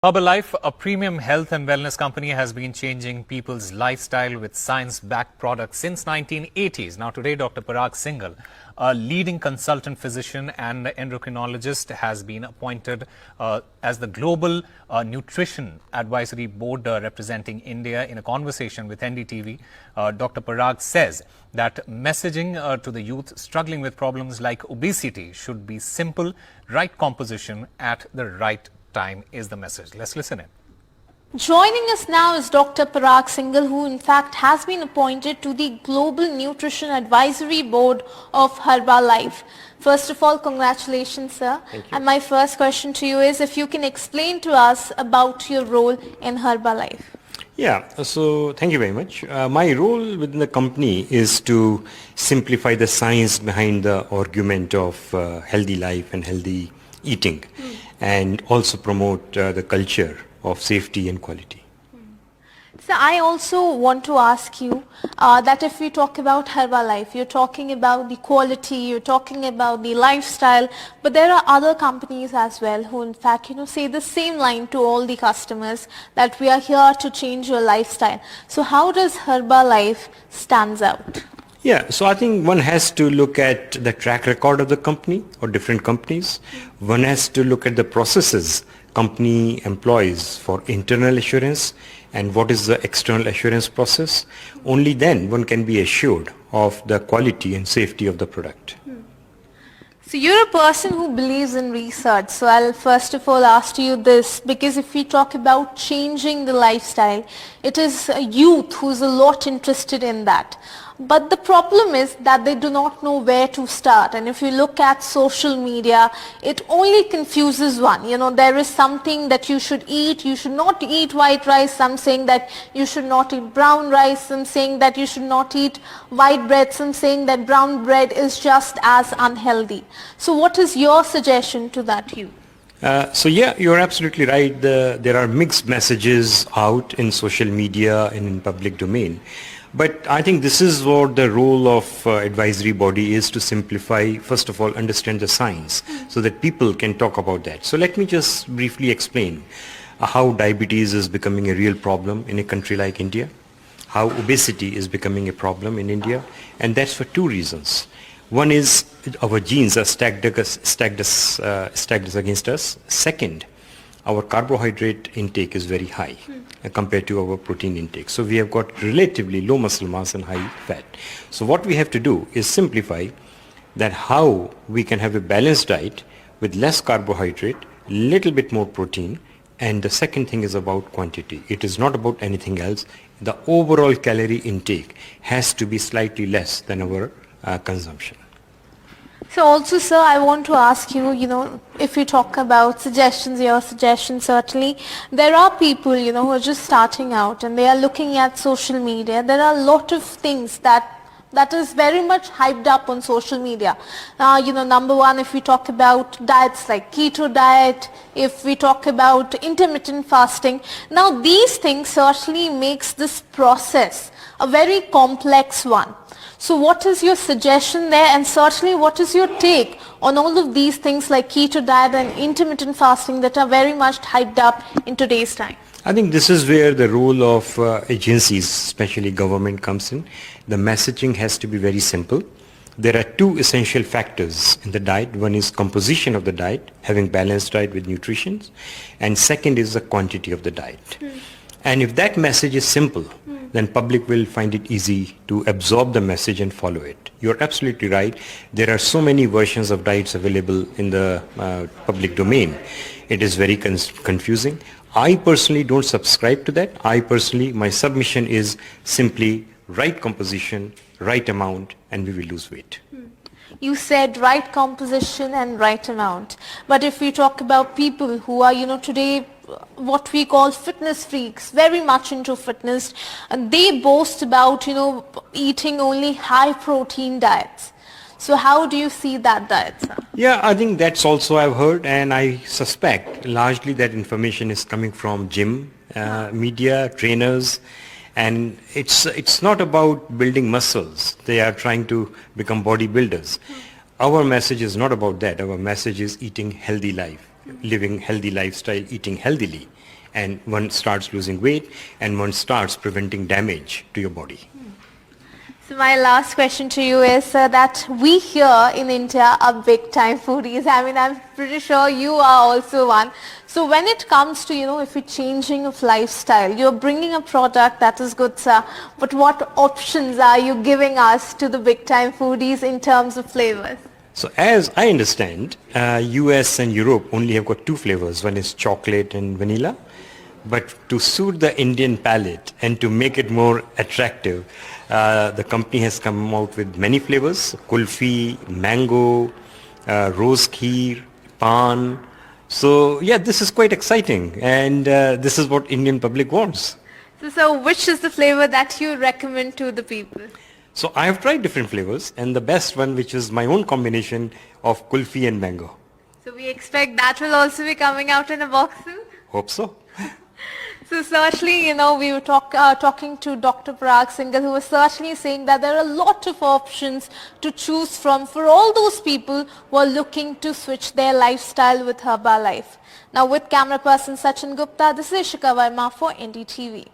Herbalife, a premium health and wellness company, has been changing people's lifestyle with science-backed products since 1980s. Now today, Dr. Parag Singhal, a leading consultant physician and endocrinologist, has been appointed as the Global Nutrition Advisory Board representing India. In a conversation with NDTV, Dr. Parag says that messaging to the youth struggling with problems like obesity should be simple, right composition at the right time is the message. Let's listen in. Joining us now is Dr. Parag Singhal, who in fact has been appointed to the Global Nutrition Advisory Board of Herbalife. First of all, congratulations, sir. Thank you. And my first question to you is if you can explain to us about your role in Herbalife. Yeah, so thank you very much. My role within the company is to simplify the science behind the argument of healthy life and healthy eating, and also promote the culture of safety and quality. So I also want to ask you that if we talk about Herbalife, you're talking about the quality, you're talking about the lifestyle, but there are other companies as well who in fact, say the same line to all the customers that we are here to change your lifestyle. So how does Herbalife stands out? Yeah, so I think one has to look at the track record of the company or different companies. One has to look at the processes company employs for internal assurance and what is the external assurance process. Only then one can be assured of the quality and safety of the product. So you're a person who believes in research. So I'll first of all ask you this, because if we talk about changing the lifestyle, it is a youth who's a lot interested in that. But the problem is that they do not know where to start. And if you look at social media, it only confuses one. There is something that you should eat. You should not eat white rice. Some saying that you should not eat brown rice. Some saying that you should not eat white bread. Some saying that brown bread is just as unhealthy. So what is your suggestion to that youth? So yeah, you're absolutely right. There are mixed messages out in social media and in public domain. But I think this is what the role of advisory body is, to simplify, first of all, understand the science so that people can talk about that. So let me just briefly explain how diabetes is becoming a real problem in a country like India, how obesity is becoming a problem in India, and that's for two reasons. One is our genes are stacked against us. Second, our carbohydrate intake is very high compared to our protein intake. So we have got relatively low muscle mass and high fat. So what we have to do is simplify that how we can have a balanced diet with less carbohydrate, little bit more protein, and the second thing is about quantity. It is not about anything else. The overall calorie intake has to be slightly less than our consumption. So also, sir, I want to ask you, if we talk about suggestions, your suggestions certainly, there are people, who are just starting out and they are looking at social media. There are a lot of things that is very much hyped up on social media. Number one, if we talk about diets like keto diet, if we talk about intermittent fasting, now these things certainly makes this process a very complex one. So what is your suggestion there, and certainly what is your take on all of these things like keto diet and intermittent fasting that are very much hyped up in today's time? I think this is where the role of agencies, especially government, comes in. The messaging has to be very simple. There are two essential factors in the diet. One is composition of the diet, having balanced diet with nutrition, and second is the quantity of the diet. And if that message is simple, then public will find it easy to absorb the message and follow it. You're absolutely right. There are so many versions of diets available in the public domain. It is very confusing. I personally don't subscribe to that. My submission is simply right composition, right amount, and we will lose weight. You said right composition and right amount. But if we talk about people who are, today what we call fitness freaks, very much into fitness, and they boast about, eating only high protein diets. So how do you see that diet, sir? Yeah, I think that's also I've heard, and I suspect largely that information is coming from gym, media, trainers, and it's not about building muscles. They are trying to become bodybuilders. Our message is not about that. Our message is eating healthy life, living healthy lifestyle, eating healthily. and one starts losing weight and one starts preventing damage to your body. So my last question to you is that we here in India are big time foodies. I mean, I'm pretty sure you are also one. So when it comes to, if you're changing of lifestyle, you're bringing a product that is good, sir, but what options are you giving us to the big time foodies in terms of flavors? So as I understand, US and Europe only have got two flavors. One is chocolate and vanilla. But to suit the Indian palate and to make it more attractive, the company has come out with many flavors: kulfi, mango, rose kheer, pan. So yeah, this is quite exciting, and this is what Indian public wants. So which is the flavor that you recommend to the people? So I have tried different flavors, and the best one, which is my own combination of kulfi and mango. So we expect that will also be coming out in a box soon? Hope so. So certainly, we were talking to Dr. Parag Singhal, who was certainly saying that there are a lot of options to choose from for all those people who are looking to switch their lifestyle with Herbalife. Now with camera person Sachin Gupta, this is Ishika Verma for NDTV.